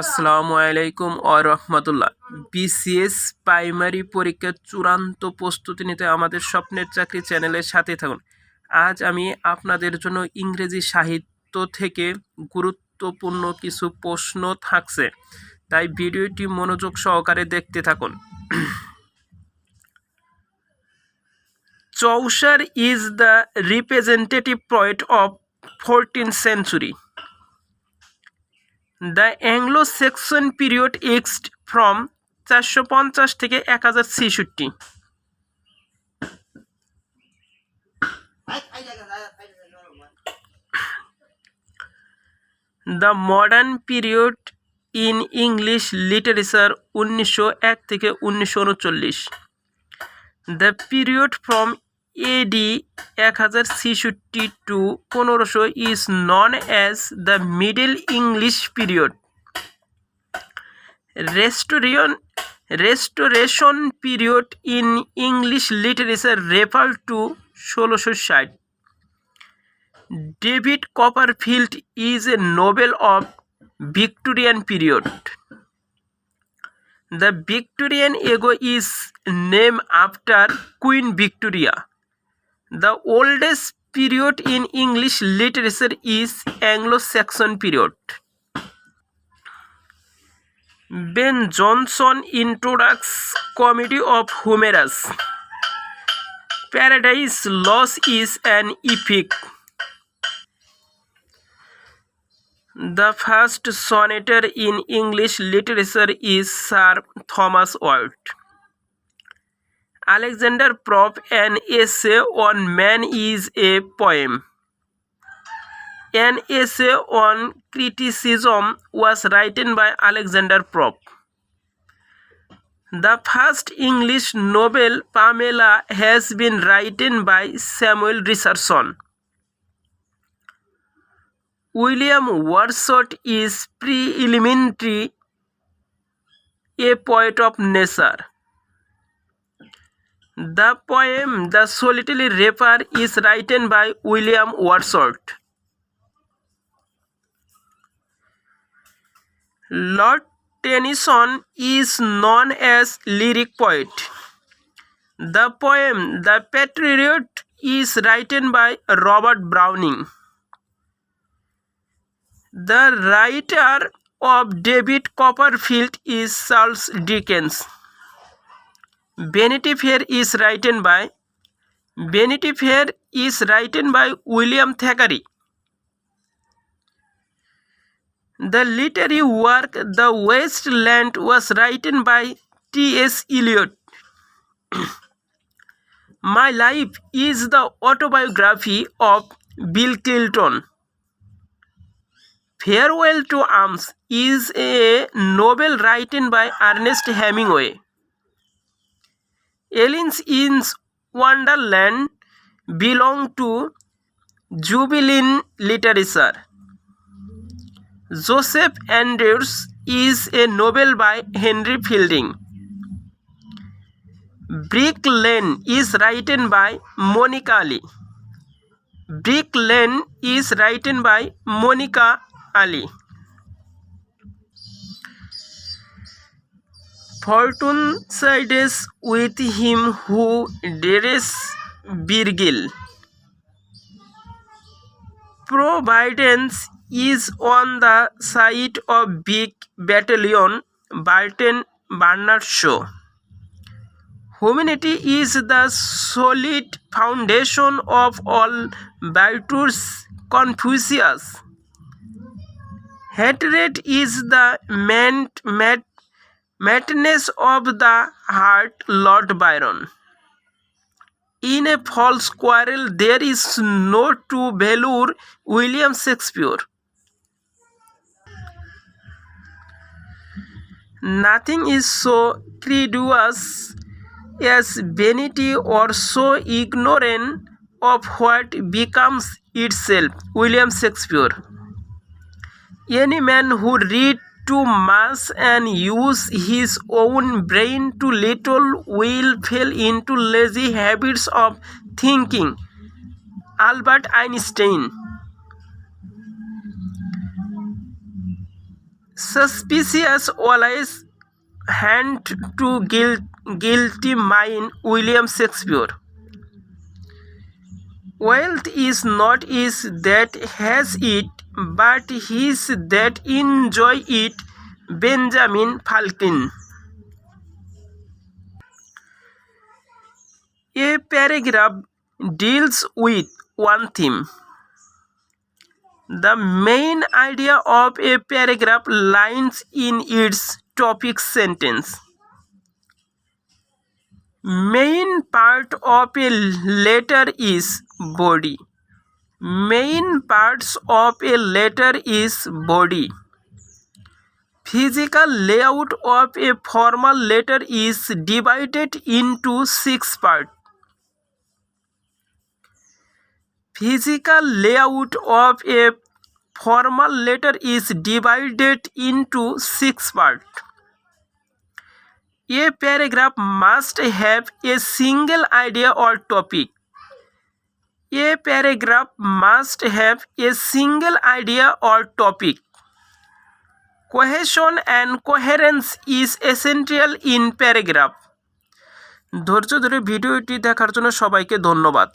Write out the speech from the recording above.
আসসালামু আলাইকুম ওয়া রাহমাতুল্লাহ। বিসিএস প্রাইমারি পরীক্ষার চূড়ান্ত প্রস্তুতি নিতে আমাদের স্বপ্নের চাকরি চ্যানেলের সাথে থাকুন। আজ আমি আপনাদের জন্য ইংরেজি সাহিত্য থেকে গুরুত্বপূর্ণ কিছু প্রশ্ন থাকছে, তাই ভিডিওটি মনোযোগ সহকারে দেখতে থাকুন। Chaucer is the representative poet of 14th century. The Anglo-Saxon period exists from 450 থেকে 1066। The modern period in English literature 1901 থেকে 1939। The period from AD 1066 to 1500 is known as the Middle English period. Restoration period in English literature referred to 1660. David Copperfield is a novel of Victorian period. The Victorian age is named after Queen Victoria. The oldest period in English literature is Anglo-Saxon period. Ben Jonson introduced comedy of humorous. Paradise Lost is an epic. The first sonneter in English literature is Sir Thomas Wyatt. Alexander Pope, an essay on man is a poem. An essay on criticism was written by Alexander Pope. The first English novel, Pamela, has been written by Samuel Richardson. William Wordsworth is preliminary a poet of nature. The poem The Solitary Reaper is written by William Wordsworth. Lord Tennyson is known as lyric poet. The poem The Patriot is written by Robert Browning. The writer of David Copperfield is Charles Dickens. Vanity Fair is written by William Thackeray. The literary work The Waste Land was written by T.S. Eliot. My Life is the autobiography of Bill Clinton. Farewell to Arms is a novel written by Ernest Hemingway. Alice in Wonderland belong to Jubilee literature. Joseph Andrews is a novel by Henry Fielding. Brick Lane is written by Monica Ali. Brick Lane is written by Monica Ali. Fortune sides with him who dares Virgil. Providence is on the side of Big Battalion, Barton Bernard Shaw. Humanity is the solid foundation of all virtues, Confucius. Hatred is the madness of the heart, Lord Byron. In a false quarrel there is no true valor, William Shakespeare. Nothing is so credulous as vanity or so ignorant of what becomes itself, William Shakespeare. Any man who reads too much and uses his own brain too little will fall into lazy habits of thinking, Albert Einstein. Suspicious always hand to guilty mind. William Shakespeare. Wealth is not his that has it, but his that enjoy it. Benjamin Franklin. A paragraph deals with one theme. The main idea of a paragraph lies in its topic sentence. Main part of a letter is body. Main parts of a letter is body. Physical layout of a formal letter is divided into 6 parts. Physical layout of a formal letter is divided into 6 parts. A paragraph must have a single idea or topic. A paragraph must have a single idea or topic. Cohesion and coherence is essential in paragraph. ধৈর্য ধরে ভিডিওটি দেখার জন্য সবাইকে ধন্যবাদ।